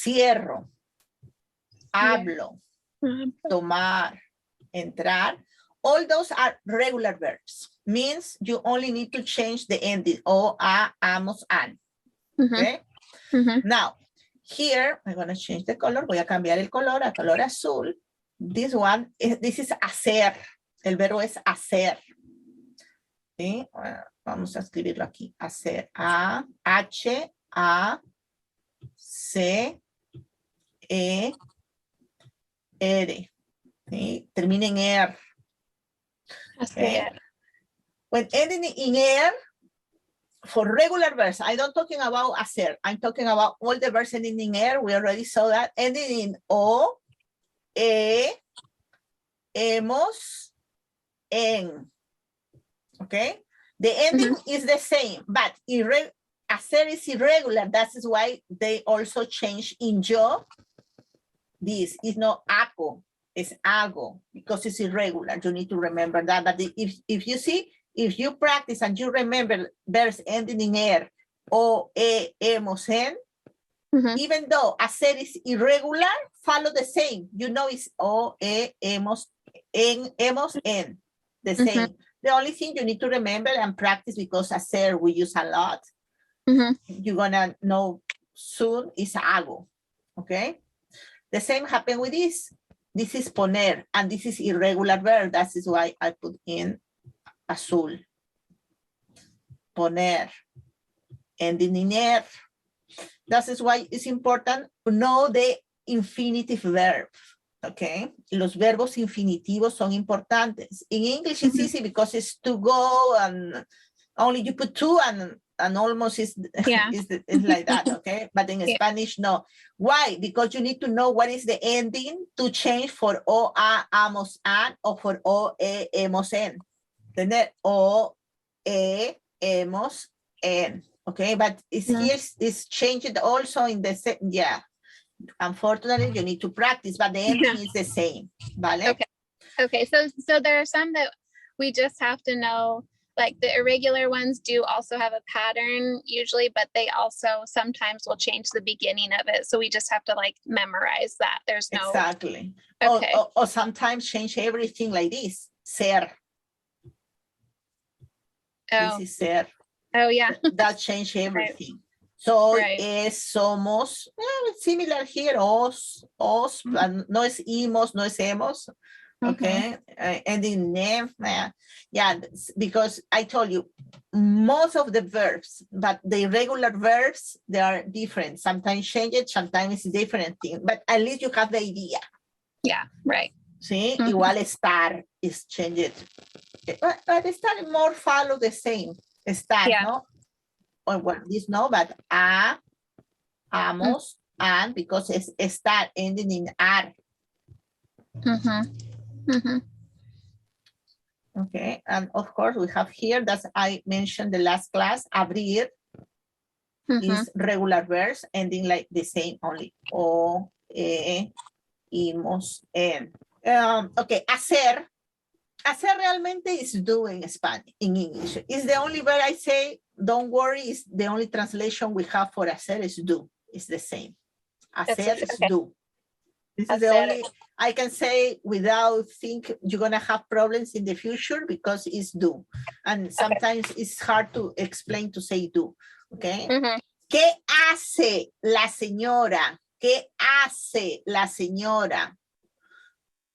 cierro, hablo, tomar, entrar. All those are regular verbs. Means you only need to change the ending. O, a, amos, an. Okay? Now, here, I'm going to change the color. Voy a cambiar el color a color azul. This one, this is hacer. El verbo es hacer. ¿Sí? Vamos a escribirlo aquí. Hacer. A, H, A, C, E, R. ¿Sí? Termina en er. Okay. When ending in er, for regular verbs, I don't talking about hacer. I'm talking about all the verbs ending in er. We already saw that. Ending in o, e, hemos, en. Okay. The ending is the same, but hacer is irregular. That is why they also change in yo. This is not aco, it's hago, because it's irregular. You need to remember that. But if you see, if you practice and you remember verbs ending in er, o, e, hemos, en, even though hacer is irregular, follow the same. You know it's o, e, hemos, en, the same. The only thing you need to remember and practice, because hacer we use a lot, you're gonna know soon, is hago, okay? The same happened with this. This is poner, and this is irregular verb. That is why I put in azul. Poner, ending in er. That is why it's important to know the infinitive verb. Okay, los verbos infinitivos son importantes. In English, it's easy because it's to go, and only you put to, and almost is like that. Okay, but in Spanish, no. Why? Because you need to know what is the ending to change for o, a, amos, an, or for o, e, hemos, en. Tener o, e, hemos, en. Okay, but it's here is changed also in the Unfortunately, you need to practice, but the ending is the same. Vale? Okay. So there are some that we just have to know, like the irregular ones do also have a pattern usually, but they also sometimes will change the beginning of it. So we just have to like memorize that. There's no exactly. Okay. Or sometimes change everything like this. Ser. Oh. This is ser. Oh yeah. That change everything. So es, somos, similar here, os, no es imos, no es hemos, okay? And in ne, because I told you, most of the verbs, but the irregular verbs, they are different. Sometimes change it, sometimes it's a different thing, but at least you have the idea. Yeah, right. Sí, igual estar is changed. But estar more follow the same. Estar, no? Or well, this no, but a, amos, and because it's estar ending in ar. Okay, and of course we have here that I mentioned the last class, abrir is regular verbs ending like the same only. O, e, imos, en. Okay, hacer. Hacer realmente is do in Spanish, in English. It's the only word I say, don't worry, it's the only translation we have for hacer is do. It's the same. Hacer is do. This is the only, I can say without think you're gonna have problems in the future because it's do. And sometimes it's hard to explain to say do, okay? ¿Qué hace la señora? ¿Qué hace la señora?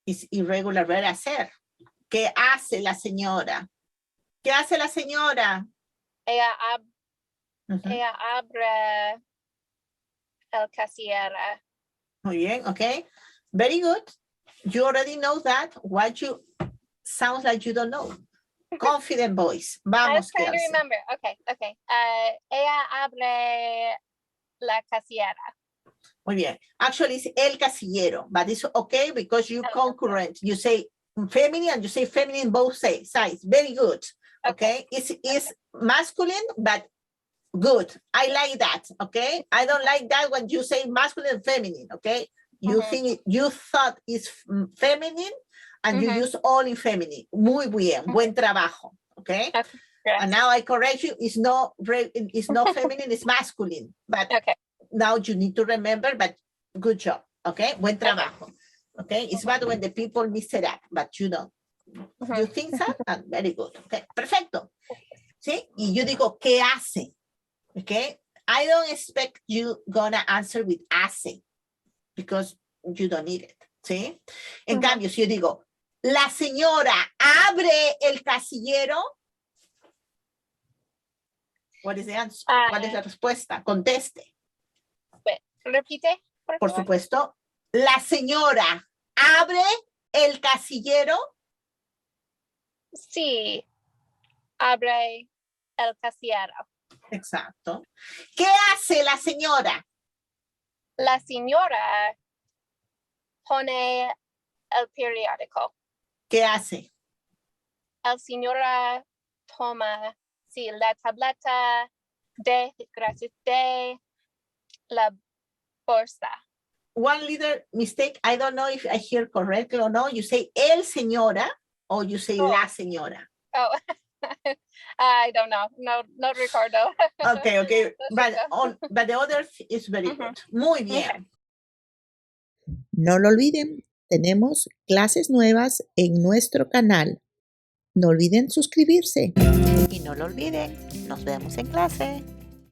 It's irregular verb hacer. ¿Qué hace la señora? ¿Qué hace la señora? Ella abre el casillera. Muy bien, okay. Very good. You already know that. What you sounds like you don't know. Confident voice. Vamos, I was trying Kelsey. to remember. Okay. Ella abre la casillera. Muy bien. Actually, it's el casillero, but it's okay because you concurrent. You say feminine and you say feminine both sides. Very good. Okay. It's masculine, but good. I like that. Okay. I don't like that when you say masculine and feminine. Okay. You think you thought it's feminine and you use all in feminine. Muy bien. Buen trabajo. Okay. And now I correct you. It's not feminine. It's masculine. But now you need to remember. But Good job. Okay. Buen trabajo. Okay. It's bad when the people mess it up, but you don't. You think so? Very good. Okay. Perfecto. ¿Sí? Y yo digo, ¿qué hace? Okay. I don't expect you gonna answer with hace because you don't need it. ¿Sí? En cambio, si yo digo, la señora abre el casillero. What is the answer? ¿Cuál es la respuesta? Conteste. Repite, por supuesto. La señora abre el casillero. Sí, abre el casillero. Exacto. ¿Qué hace la señora? La señora pone el periódico. ¿Qué hace? La señora toma, sí, la tableta de la bolsa. One little mistake. I don't know if I hear correctly or no. You say el señora or you say la señora. Oh, I don't know. No recuerdo. Okay. But the other is very good. Muy bien. No lo olviden, tenemos clases nuevas en nuestro canal. No olviden suscribirse. Y no lo olviden, nos vemos en clase.